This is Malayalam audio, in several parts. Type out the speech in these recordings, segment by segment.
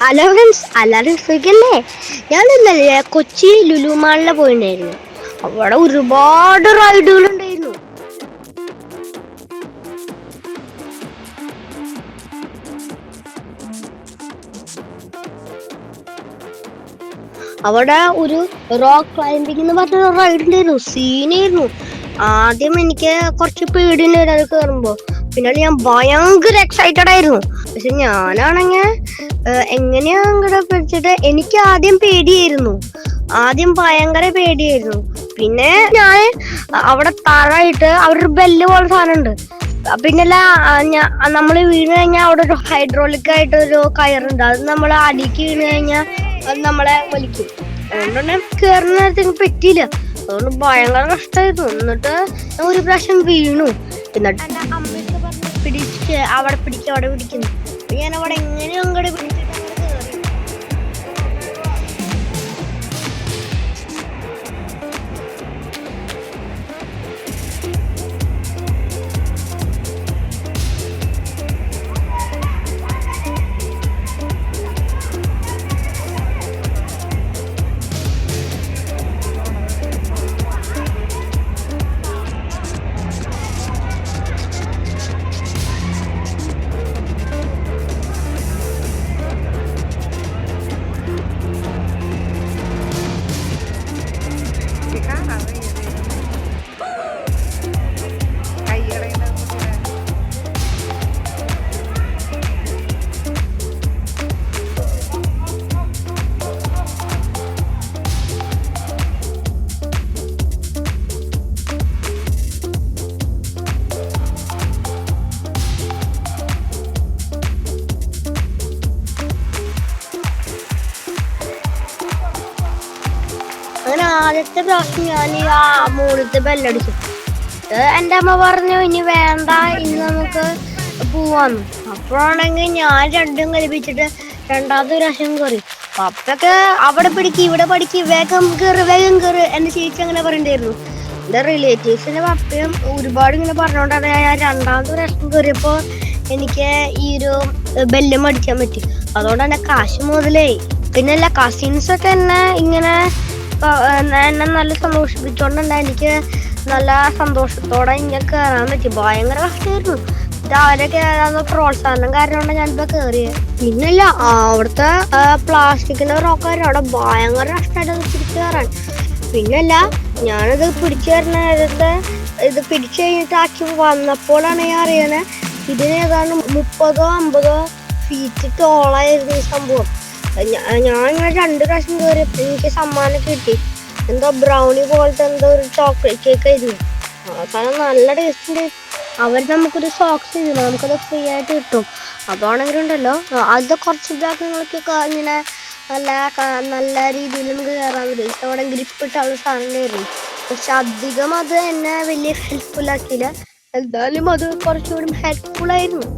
ഹലോ ഫ്രണ്ട്സ്, എല്ലാവരും സുഖല്ലേ? ഞാൻ ഇന്നലെ കൊച്ചി ലുലു മാളില് പോയിട്ടുണ്ടായിരുന്നു. അവിടെ ഒരുപാട് റൈഡുകൾ ഉണ്ടായിരുന്നു. അവിടെ ഒരു റോക്ക് ക്ലൈംബിംഗ് എന്ന് പറഞ്ഞ റൈഡ് ഉണ്ടായിരുന്നു. സീനായിരുന്നു. ആദ്യം എനിക്ക് കുറച്ച് പേടിയുണ്ടായിരുന്നു അത് കയറുമ്പോ. പിന്നെ ഞാൻ ഭയങ്കര എക്സൈറ്റഡ് ആയിരുന്നു. പക്ഷെ ഞാനാണെങ്കിൽ എങ്ങനെയാ അങ്ങോട്ട് പിടിച്ചിട്ട് എനിക്ക് ആദ്യം പേടിയായിരുന്നു. ആദ്യം ഭയങ്കര പേടിയായിരുന്നു. പിന്നെ ഞാൻ അവിടെ താഴായിട്ട് അവിടെ ബെല്ല് പോലെ സാധനം ഉണ്ട്. പിന്നല്ല, നമ്മൾ വീണ് കഴിഞ്ഞാൽ അവിടെ ഒരു ഹൈഡ്രോളിക് ആയിട്ട് ഒരു കയറുണ്ട്. അത് നമ്മൾ അടിക്ക് വീണ് കഴിഞ്ഞാൽ അത് നമ്മളെ വലിക്കും. അതുകൊണ്ട് തന്നെ കയറുന്ന നേരത്തെ പറ്റിയില്ല. അതുകൊണ്ട് ഭയങ്കര കഷ്ടമായിരുന്നു. എന്നിട്ട് ഞാൻ ഒരു പ്രാവശ്യം വീണു. എന്നിട്ട് എന്റെ അമ്മയൊക്കെ പറഞ്ഞു പിടിച്ച് അവിടെ പിടിക്കുന്നു. അപ്പൊ ഞാൻ അവിടെ എങ്ങനെയും അങ്ങോട്ട് പിടിച്ചിട്ട് അങ്ങോട്ട് കയറി. അങ്ങനെ ആദ്യത്തെ പ്രാവശ്യം ഞാൻ ആ മുകളിലത്തെ ബെല്ലടിച്ചു. എൻ്റെ അമ്മ പറഞ്ഞു ഇനി വേണ്ട, ഇനി നമുക്ക് പോവാന്ന്. അപ്പോഴാണെങ്കിൽ ഞാൻ രണ്ടും കൽപ്പിച്ചിട്ട് രണ്ടാമത്തെ പ്രാവശ്യം കയറി. അപ്പൊക്കെ അവിടെ പിടിക്ക് ഇവിടെ പഠിക്ക്, വേഗം കയറ് എന്റെ ചേച്ചി അങ്ങനെ പറയണ്ടായിരുന്നു. എന്റെ റിലേറ്റീവ്സിന്റെ പപ്പയും ഒരുപാട് ഇങ്ങനെ പറഞ്ഞോണ്ടാണ് ഞാൻ രണ്ടാമത്തെ പ്രാവശ്യം കയറിയപ്പോ എനിക്ക് ഈ ഒരു ബെല്ലും അടിക്കാൻ പറ്റി. അതുകൊണ്ട് തന്നെ കാശ് മുതലായി. പിന്നല്ല, കസിൻസൊക്കെ എന്നെ ഇങ്ങനെ എന്നെ നല്ല സന്തോഷിപ്പിച്ചോണ്ടുണ്ട്. എനിക്ക് നല്ല സന്തോഷത്തോടെ ഇങ്ങനെ കയറാൻ പറ്റി. ഭയങ്കര കഷ്ടമായിരുന്നു. അവരൊക്കെ പ്രോത്സാഹനം കാരണമാണ് ഞാനിപ്പോ കയറിയത്. പിന്നല്ല, അവിടുത്തെ പ്ലാസ്റ്റിക്കിന്റെ റോക്കാരും അവിടെ ഭയങ്കര കഷ്ടമായിട്ട് പിടിച്ചു കയറാൻ. പിന്നല്ല, ഞാനത് പിടിച്ചു കയറുന്ന നേരത്തെ ഇത് പിടിച്ചു കഴിഞ്ഞിട്ട് ആക്കി വന്നപ്പോഴാണ് ഞാൻ അറിയണേ ഇതിന് ഏതാണ്ട് 30-50 ഫീറ്റ് ടോളായിരുന്നു ഈ സംഭവം. ഞാനിങ്ങനെ 2 പ്രാവശ്യം കയറിയപ്പോൾ എനിക്ക് സമ്മാനം കിട്ടി. എന്തോ ബ്രൗണി പോലത്തെ എന്തോ ഒരു ചോക്ലേറ്റ് കേക്ക് ആയിരുന്നു. കാരണം നല്ല ടേസ്റ്റ് ഉണ്ട്. അവർ നമുക്കൊരു സോക്സ് തരുന്നു, നമുക്കത് ഫ്രീ ആയിട്ട് കിട്ടും. അതാണെങ്കിലും ഉണ്ടല്ലോ, അത് കുറച്ച് ഭാഗങ്ങളൊക്കെ ഇങ്ങനെ നല്ല രീതിയിൽ നമുക്ക് കയറാൻ പറ്റും. അവിടെ ഗ്രിപ്പ് ഇട്ടുള്ള സാധനമായിരുന്നു. പക്ഷെ അധികം അത് എന്നെ വലിയ ഹെൽപ്ഫുൾ ആക്കിയില്ല. എന്തായാലും അത് കുറച്ചുകൂടി ഹെൽപ്ഫുൾ ആയിരുന്നു.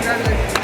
Congratulations.